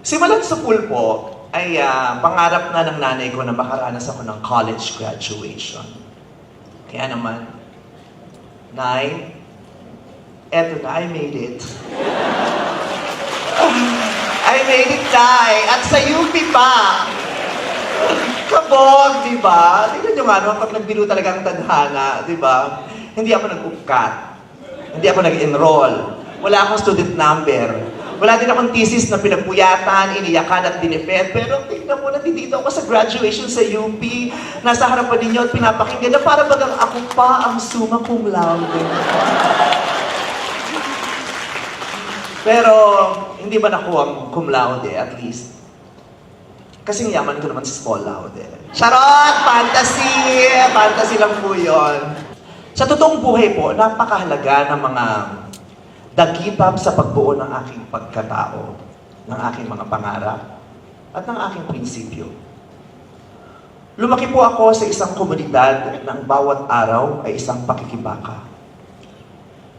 Simulan sa pool po, ay pangarap na ng nanay ko na makaranas ako ng college graduation. Kaya naman, Nay, eto na, I made it. I made it, Nay! At sa UP pa! Kabog, di ba? Tingnan nyo nga naman, pag nagbiro talaga ang tadhana, di ba? Hindi ako nag-upkat. Hindi ako nag-enroll. Wala akong student number. Wala din akong thesis na pinagpuyatan, iniyakan at dinefend. Pero tingnan mo, nandito ako sa graduation sa UP. Nasa harapan ninyo at pinapakinggan na para bagang ako pa ang summa cum laude. Pero hindi ba nakuha ang cum laude at least? Kasing yaman ko naman sa small laude. Charot! Fantasy! Fantasy lang po yun. Sa totoong buhay po, napakahalaga ng mga dagitap sa pagbuo ng aking pagkatao, ng aking mga pangarap, at ng aking prinsipyo. Lumaki po ako sa isang komunidad na ang bawat araw ay isang pakikibaka.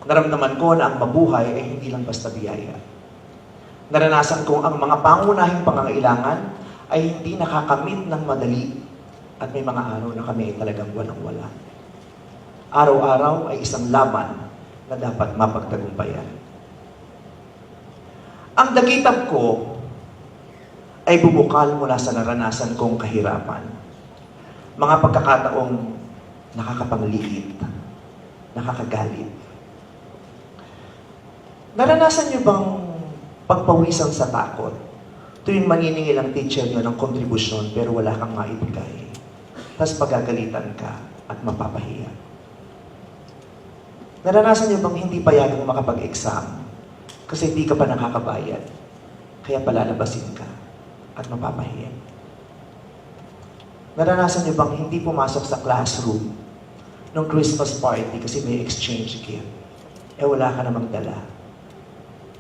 Naramdaman ko na ang mabuhay ay hindi lang basta biyaya. Naranasan kong ang mga pangunahing pangangailangan ay hindi nakakamit ng madali at may mga araw na kami ay talagang walang-wala. Araw-araw ay isang laban na dapat mapagtagumpayan. Ang dagitab ko ay bubukal mula sa naranasan kong kahirapan. Mga pagkakataong nakakapangliit, nakakagalit. Naranasan niyo bang pagpawisan sa takot tuwing maniningil ang teacher niyo ng kontribusyon pero wala kang maibigay? Tapos pagagalitan ka at mapapahiya. Naranasan niyo bang hindi payagang makapag-exam kasi hindi ka pa nakakabayad, kaya palalabasin ka at mapapahiya? Naranasan niyo bang hindi pumasok sa classroom nung Christmas party kasi may exchange gift? Wala ka namang dala.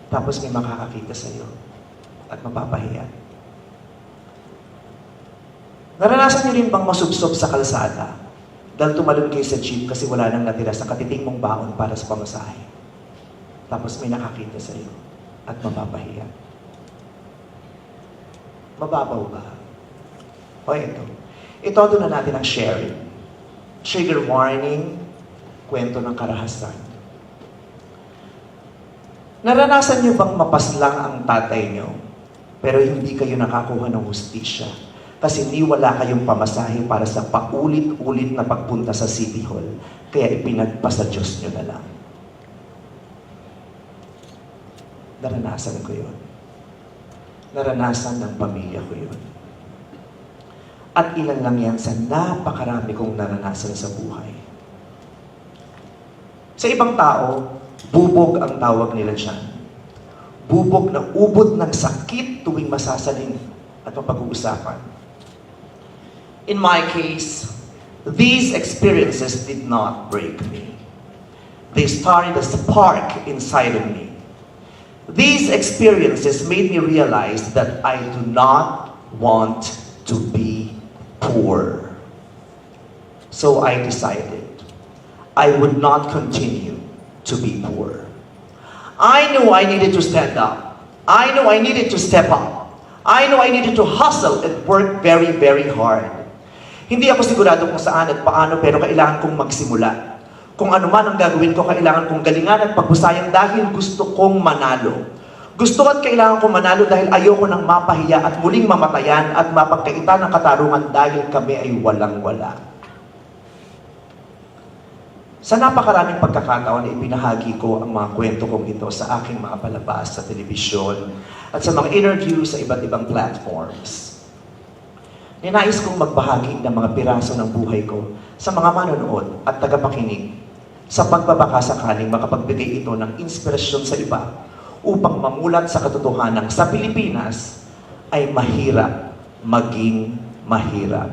Tapos may makakakita sa'yo at mapapahiya. Naranasan niyo rin bang masubsob sa kalsada dahil tumalon kayo sa jeep kasi wala nang natira sa katiting mong baon para sa pamasahe? Tapos may nakakita sa iyo at mapapahiya. Mababaw ba? O ito. Itodo na natin ang sharing. Trigger warning, kwento ng karahasan. Naranasan niyo bang mapaslang ang tatay niyo pero hindi kayo nakakuha ng hustisya? Kasi wala kayong pamasahe para sa paulit-ulit na pagpunta sa City Hall. Kaya ipinagpasa Diyos nyo na lang. Naranasan ko yun. Naranasan ng pamilya ko yun. At ilan lang yan sa napakarami kong naranasan sa buhay. Sa ibang tao, bubog ang tawag nila dyan. Bubog na ubod ng sakit tuwing masasalin at mapag-uusapan. In my case, these experiences did not break me. They started a spark inside of me. These experiences made me realize that I do not want to be poor. So I decided I would not continue to be poor. I knew I needed to stand up. I knew I needed to step up. I knew I needed to hustle and work very, very hard. Hindi ako sigurado kung saan at paano, pero kailangan kong magsimula. Kung ano man ang gagawin ko, kailangan kong galingan at pagpusayan dahil gusto kong manalo. Gusto at kailangan kong manalo dahil ayoko nang mapahiya at muling mamatayan at mapagkaita ng katarungan dahil kami ay walang-wala. Sa napakaraming pagkakataon na ibinahagi ko ang mga kwento kong ito sa aking mga palabas sa telebisyon at sa mga interview sa iba't ibang platforms. Ninais kong magbahagi ng mga piraso ng buhay ko sa mga manonood at tagapakinig sa pagbabaka sakaling makapagbigay ito ng inspirasyon sa iba upang mamulat sa katotohanan sa Pilipinas ay mahirap maging mahirap.